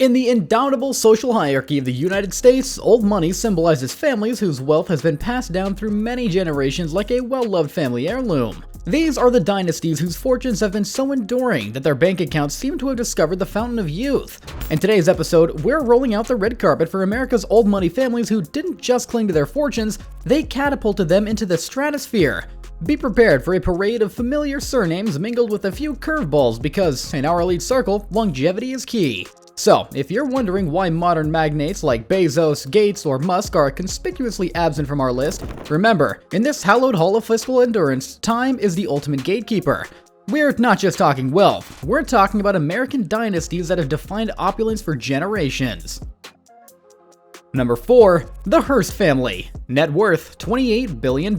In the indomitable social hierarchy of the United States, old money symbolizes families whose wealth has been passed down through many generations like a well-loved family heirloom. These are the dynasties whose fortunes have been so enduring that their bank accounts seem to have discovered the fountain of youth. In today's episode, we're rolling out the red carpet for America's old money families who didn't just cling to their fortunes, they catapulted them into the stratosphere. Be prepared for a parade of familiar surnames mingled with a few curveballs because, in our elite circle, longevity is key. So, if you're wondering why modern magnates like Bezos, Gates, or Musk are conspicuously absent from our list, remember, in this hallowed hall of fiscal endurance, time is the ultimate gatekeeper. We're not just talking wealth, we're talking about American dynasties that have defined opulence for generations. Number 4. The Hearst family. Net worth $28 billion.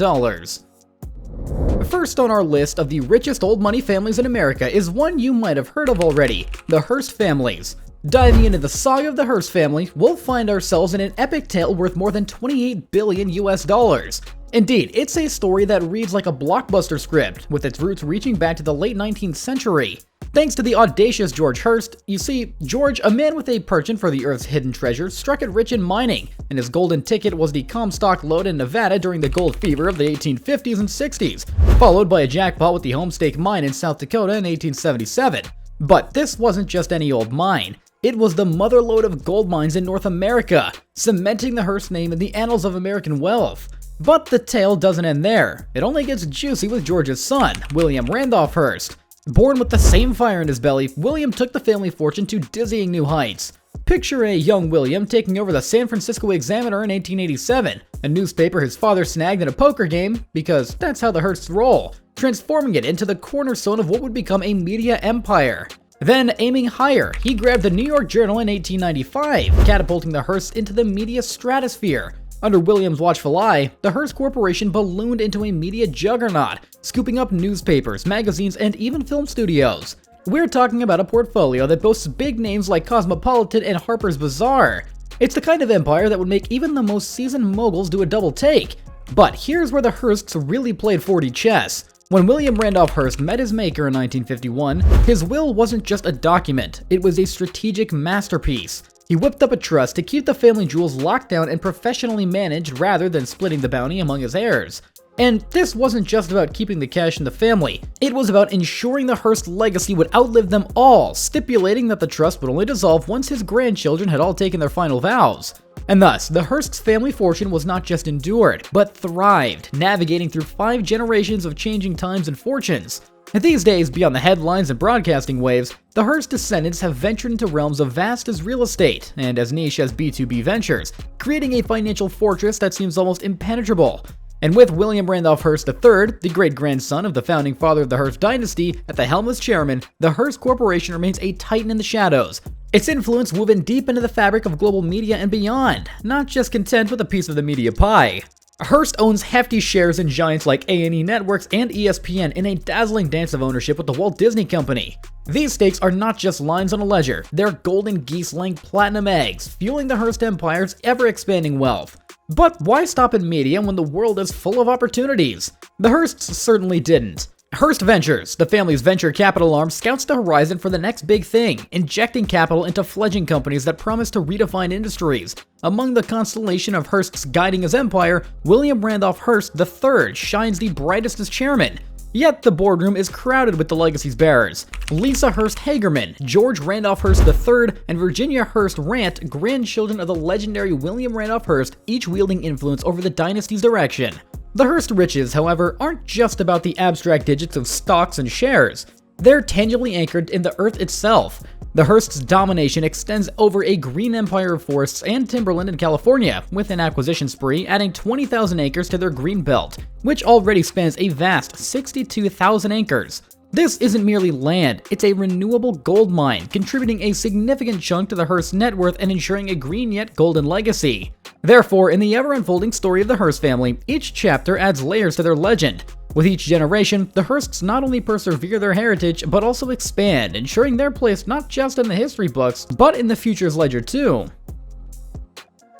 First on our list of the richest old money families in America is one you might have heard of already, the Hearst families. Diving into the saga of the Hearst family, we'll find ourselves in an epic tale worth more than $28 billion US. Indeed, it's a story that reads like a blockbuster script, with its roots reaching back to the late 19th century. Thanks to the audacious George Hearst, you see, George, a man with a penchant for the Earth's hidden treasures, struck it rich in mining, and his golden ticket was the Comstock lode in Nevada during the gold fever of the 1850s and 60s, followed by a jackpot with the Homestake mine in South Dakota in 1877. But this wasn't just any old mine. It was the motherlode of gold mines in North America, cementing the Hearst name in the annals of American wealth. But the tale doesn't end there. It only gets juicy with George's son, William Randolph Hearst. Born with the same fire in his belly, William took the family fortune to dizzying new heights. Picture a young William taking over the San Francisco Examiner in 1887, a newspaper his father snagged in a poker game, because that's how the Hearsts roll, transforming it into the cornerstone of what would become a media empire. Then, aiming higher, he grabbed the New York Journal in 1895, catapulting the Hearsts into the media stratosphere. Under William's watchful eye, the Hearst Corporation ballooned into a media juggernaut, scooping up newspapers, magazines, and even film studios. We're talking about a portfolio that boasts big names like Cosmopolitan and Harper's Bazaar. It's the kind of empire that would make even the most seasoned moguls do a double take. But here's where the Hearsts really played 4D chess. When William Randolph Hearst met his maker in 1951, his will wasn't just a document, it was a strategic masterpiece. He whipped up a trust to keep the family jewels locked down and professionally managed rather than splitting the bounty among his heirs. And this wasn't just about keeping the cash in the family, it was about ensuring the Hearst legacy would outlive them all, stipulating that the trust would only dissolve once his grandchildren had all taken their final vows. And thus, the Hearst's family fortune was not just endured, but thrived, navigating through 5 generations of changing times and fortunes. These days, beyond the headlines and broadcasting waves, the Hearst descendants have ventured into realms as vast as real estate and as niche as B2B ventures, creating a financial fortress that seems almost impenetrable. And with William Randolph Hearst III, the great-grandson of the founding father of the Hearst dynasty, at the helm as chairman, the Hearst Corporation remains a titan in the shadows. Its influence woven deep into the fabric of global media and beyond, not just content with a piece of the media pie. Hearst owns hefty shares in giants like A&E Networks and ESPN in a dazzling dance of ownership with the Walt Disney Company. These stakes are not just lines on a ledger, they're golden geese-laying platinum eggs, fueling the Hearst empire's ever-expanding wealth. But why stop in media when the world is full of opportunities? The Hearsts certainly didn't. Hearst Ventures, the family's venture capital arm, scouts the horizon for the next big thing, injecting capital into fledgling companies that promise to redefine industries. Among the constellation of Hearsts guiding his empire, William Randolph Hearst III shines the brightest as chairman. Yet the boardroom is crowded with the legacy's bearers. Lisa Hearst Hagerman, George Randolph Hearst III, and Virginia Hearst Rant, grandchildren of the legendary William Randolph Hearst, each wielding influence over the dynasty's direction. The Hearst riches, however, aren't just about the abstract digits of stocks and shares. They're tangibly anchored in the earth itself. The Hearst's domination extends over a green empire of forests and timberland in California, with an acquisition spree adding 20,000 acres to their green belt, which already spans a vast 62,000 acres. This isn't merely land, it's a renewable gold mine, contributing a significant chunk to the Hearst net worth and ensuring a green yet golden legacy. Therefore, in the ever-unfolding story of the Hearst family, each chapter adds layers to their legend. With each generation, the Hearsts not only persevere their heritage, but also expand, ensuring their place not just in the history books, but in the future's ledger too.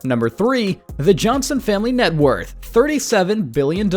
Number 3. The Johnson family net worth, $37 billion.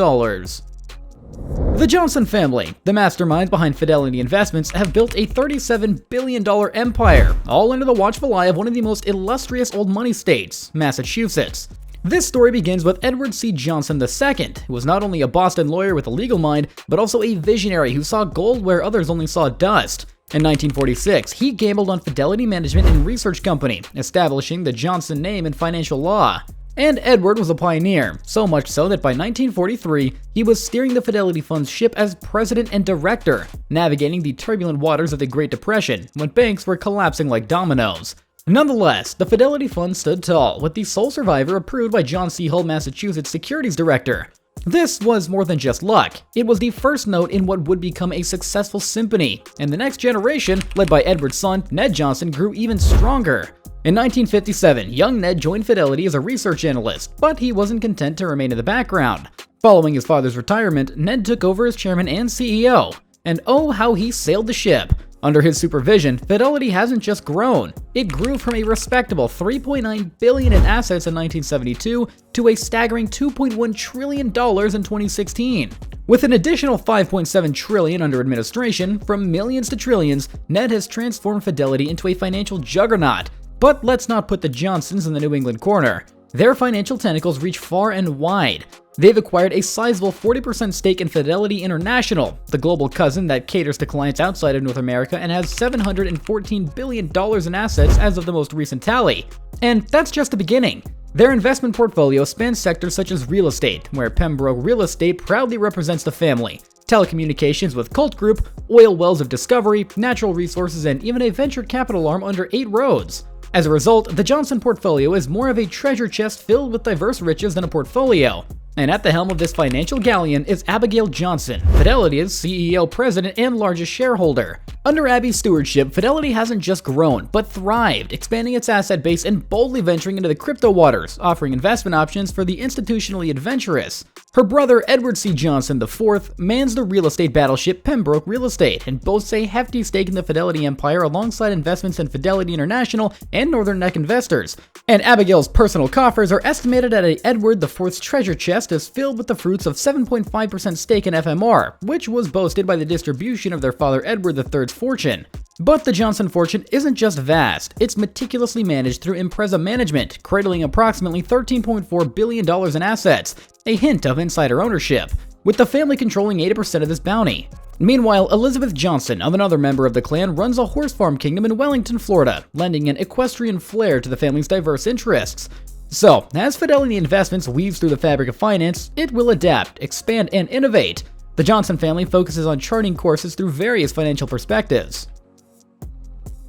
The Johnson family, the masterminds behind Fidelity Investments, have built a $37 billion empire, all under the watchful eye of one of the most illustrious old money states, Massachusetts. This story begins with Edward C. Johnson II, who was not only a Boston lawyer with a legal mind, but also a visionary who saw gold where others only saw dust. In 1946, he gambled on Fidelity Management and Research Company, establishing the Johnson name in financial law. And Edward was a pioneer, so much so that by 1943, he was steering the Fidelity Fund's ship as president and director, navigating the turbulent waters of the Great Depression when banks were collapsing like dominoes. Nonetheless, the Fidelity Fund stood tall, with the sole survivor approved by John C. Hull, Massachusetts Securities Director. This was more than just luck. It was the first note in what would become a successful symphony, and the next generation, led by Edward's son, Ned Johnson, grew even stronger. In 1957, young Ned joined Fidelity as a research analyst, but he wasn't content to remain in the background. Following his father's retirement, Ned took over as chairman and CEO. And oh, how he sailed the ship! Under his supervision, Fidelity hasn't just grown. It grew from a respectable $3.9 billion in assets in 1972 to a staggering $2.1 trillion in 2016. With an additional $5.7 trillion under administration, from millions to trillions, Ned has transformed Fidelity into a financial juggernaut. But let's not put the Johnsons in the New England corner. Their financial tentacles reach far and wide. They've acquired a sizable 40% stake in Fidelity International, the global cousin that caters to clients outside of North America and has $714 billion in assets as of the most recent tally. And that's just the beginning. Their investment portfolio spans sectors such as real estate, where Pembroke Real Estate proudly represents the family, telecommunications with Colt Group, oil wells of Discovery, natural resources, and even a venture capital arm under 8 roads. As a result, the Johnson portfolio is more of a treasure chest filled with diverse riches than a portfolio. And at the helm of this financial galleon is Abigail Johnson, Fidelity's CEO, president, and largest shareholder. Under Abby's stewardship, Fidelity hasn't just grown, but thrived, expanding its asset base and boldly venturing into the crypto waters, offering investment options for the institutionally adventurous. Her brother, Edward C. Johnson IV, mans the real estate battleship Pembroke Real Estate and boasts a hefty stake in the Fidelity empire alongside investments in Fidelity International and Northern Neck investors. And Abigail's personal coffers are estimated at a Edward IV's treasure chest is filled with the fruits of 7.5% stake in FMR, which was boasted by the distribution of their father Edward III's fortune. But the Johnson fortune isn't just vast, it's meticulously managed through Impreza Management, cradling approximately $13.4 billion in assets, a hint of insider ownership, with the family controlling 80% of this bounty. Meanwhile, Elizabeth Johnson, another member of the clan, runs a horse farm kingdom in Wellington, Florida, lending an equestrian flair to the family's diverse interests. So, as Fidelity Investments weaves through the fabric of finance, it will adapt, expand, and innovate. The Johnson family focuses on charting courses through various financial perspectives.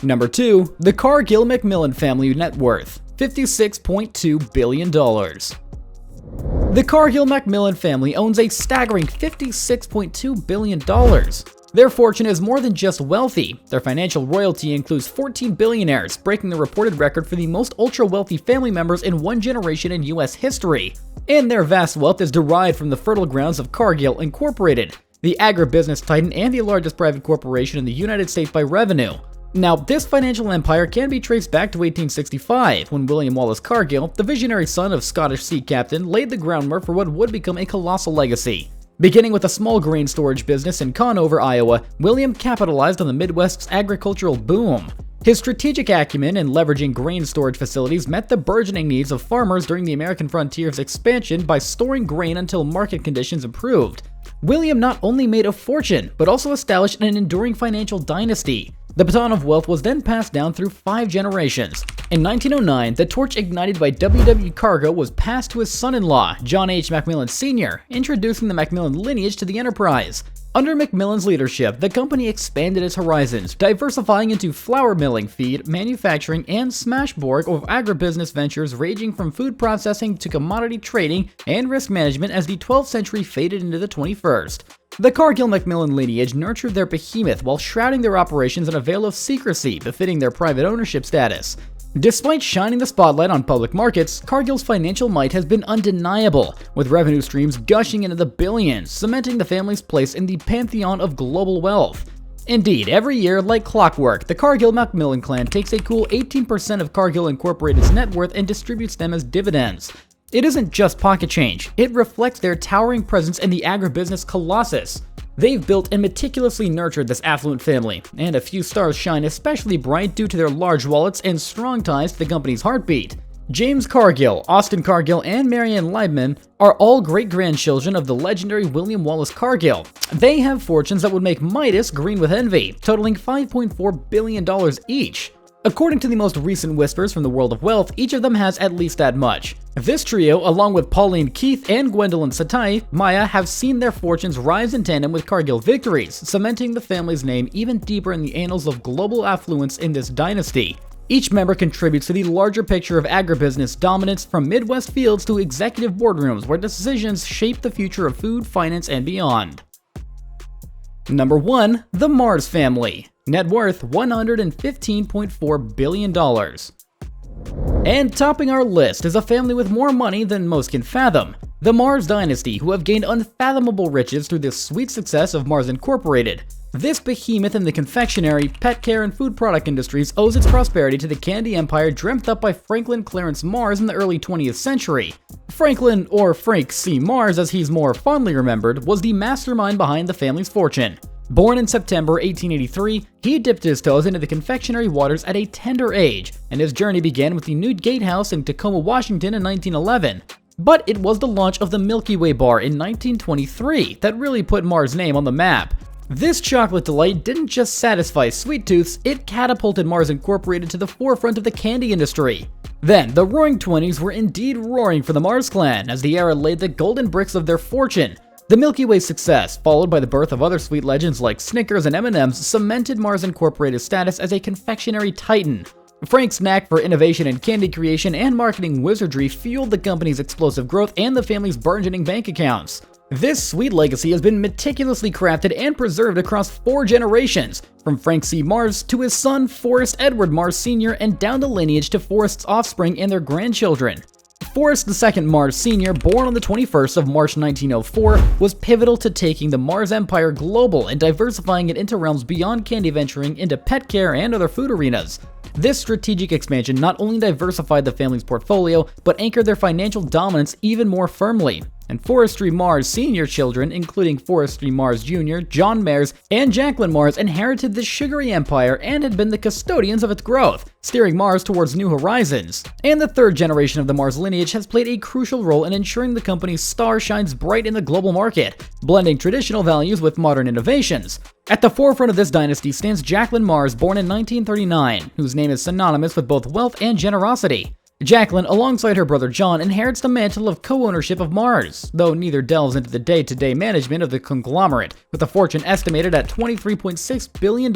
Number 2. The Cargill-Macmillan family net worth, $56.2 billion. The Cargill-Macmillan family owns a staggering $56.2 billion. Their fortune is more than just wealthy. Their financial royalty includes 14 billionaires, breaking the reported record for the most ultra-wealthy family members in one generation in U.S. history. And their vast wealth is derived from the fertile grounds of Cargill Incorporated, the agribusiness titan and the largest private corporation in the United States by revenue. Now, this financial empire can be traced back to 1865, when William Wallace Cargill, the visionary son of Scottish sea captain, laid the groundwork for what would become a colossal legacy. Beginning with a small grain storage business in Conover, Iowa, William capitalized on the Midwest's agricultural boom. His strategic acumen in leveraging grain storage facilities met the burgeoning needs of farmers during the American frontier's expansion by storing grain until market conditions improved. William not only made a fortune, but also established an enduring financial dynasty. The baton of wealth was then passed down through 5 generations. In 1909, the torch ignited by W.W. Cargo was passed to his son-in-law, John H. Macmillan Sr., introducing the Macmillan lineage to the enterprise. Under Macmillan's leadership, the company expanded its horizons, diversifying into flour milling, feed, manufacturing, and smashboard of agribusiness ventures ranging from food processing to commodity trading and risk management as the 12th century faded into the 21st. The Cargill-Macmillan lineage nurtured their behemoth while shrouding their operations in a veil of secrecy befitting their private ownership status. Despite shining the spotlight on public markets, Cargill's financial might has been undeniable, with revenue streams gushing into the billions, cementing the family's place in the pantheon of global wealth. Indeed, every year, like clockwork, the Cargill-Macmillan clan takes a cool 18% of Cargill Incorporated's net worth and distributes them as dividends. It isn't just pocket change, it reflects their towering presence in the agribusiness colossus. They've built and meticulously nurtured this affluent family, and a few stars shine especially bright due to their large wallets and strong ties to the company's heartbeat. James Cargill, Austin Cargill, and Marianne Leibman are all great-grandchildren of the legendary William Wallace Cargill. They have fortunes that would make Midas green with envy, totaling $5.4 billion each. According to the most recent whispers from the world of wealth, each of them has at least that much. This trio, along with Pauline Keith and Gwendolyn Satai Maya, have seen their fortunes rise in tandem with Cargill victories, cementing the family's name even deeper in the annals of global affluence in this dynasty. Each member contributes to the larger picture of agribusiness dominance, from Midwest fields to executive boardrooms where decisions shape the future of food, finance, and beyond. Number 1. The Mars Family. Net worth $115.4 billion. And topping our list is a family with more money than most can fathom. The Mars dynasty, who have gained unfathomable riches through the sweet success of Mars Incorporated. This behemoth in the confectionery, pet care, and food product industries owes its prosperity to the candy empire dreamt up by Franklin Clarence Mars in the early 20th century. Franklin, or Frank C. Mars as he's more fondly remembered, was the mastermind behind the family's fortune. Born in September 1883, he dipped his toes into the confectionery waters at a tender age, and his journey began with the Newt Gatehouse in Tacoma, Washington in 1911. But it was the launch of the Milky Way bar in 1923 that really put Mars' name on the map. This chocolate delight didn't just satisfy sweet tooths, it catapulted Mars Incorporated to the forefront of the candy industry. Then, the Roaring Twenties were indeed roaring for the Mars clan as the era laid the golden bricks of their fortune. The Milky Way's success, followed by the birth of other sweet legends like Snickers and M&M's, cemented Mars Incorporated's status as a confectionery titan. Frank's knack for innovation in candy creation and marketing wizardry fueled the company's explosive growth and the family's burgeoning bank accounts. This sweet legacy has been meticulously crafted and preserved across 4 generations, from Frank C. Mars to his son Forrest Edward Mars Sr. and down the lineage to Forrest's offspring and their grandchildren. Forrest II Mars Sr., born on the 21st of March 1904, was pivotal to taking the Mars empire global and diversifying it into realms beyond candy, venturing into pet care and other food arenas. This strategic expansion not only diversified the family's portfolio, but anchored their financial dominance even more firmly. And Forestry Mars Sr. children, including Forestry Mars Jr., John Mayers, and Jacqueline Mars, inherited the sugary empire and had been the custodians of its growth, steering Mars towards new horizons. And the 3rd generation of the Mars lineage has played a crucial role in ensuring the company's star shines bright in the global market, blending traditional values with modern innovations. At the forefront of this dynasty stands Jacqueline Mars, born in 1939, whose name is synonymous with both wealth and generosity. Jacqueline, alongside her brother John, inherits the mantle of co-ownership of Mars, though neither delves into the day-to-day management of the conglomerate. With a fortune estimated at $23.6 billion,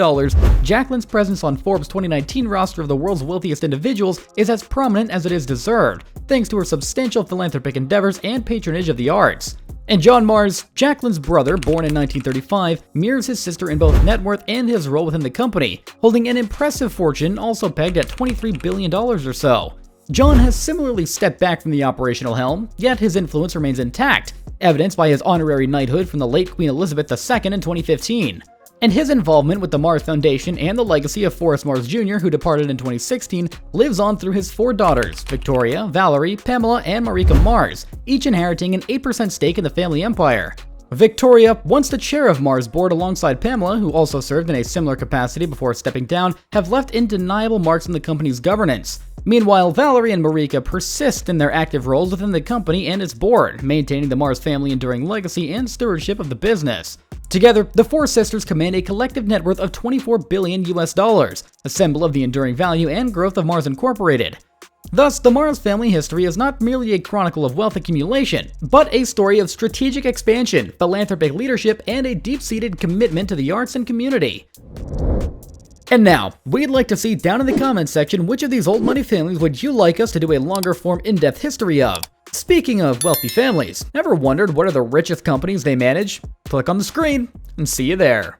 Jacqueline's presence on Forbes' 2019 roster of the world's wealthiest individuals is as prominent as it is deserved, thanks to her substantial philanthropic endeavors and patronage of the arts. And John Mars, Jacqueline's brother, born in 1935, mirrors his sister in both net worth and his role within the company, holding an impressive fortune also pegged at $23 billion or so. John has similarly stepped back from the operational helm, yet his influence remains intact, evidenced by his honorary knighthood from the late Queen Elizabeth II in 2015. And his involvement with the Mars Foundation and the legacy of Forrest Mars Jr., who departed in 2016, lives on through his 4 daughters, Victoria, Valerie, Pamela, and Marika Mars, each inheriting an 8% stake in the family empire. Victoria, once the chair of Mars board alongside Pamela, who also served in a similar capacity before stepping down, have left indeniable marks on the company's governance. Meanwhile, Valerie and Marika persist in their active roles within the company and its board, maintaining the Mars family enduring legacy and stewardship of the business. Together, the 4 sisters command a collective net worth of $24 billion, a symbol of the enduring value and growth of Mars Incorporated. Thus, the Mars family history is not merely a chronicle of wealth accumulation, but a story of strategic expansion, philanthropic leadership, and a deep-seated commitment to the arts and community. And now, we'd like to see down in the comments section which of these old money families would you like us to do a longer form in-depth history of. Speaking of wealthy families, ever wondered what are the richest companies they manage? Click on the screen and see you there.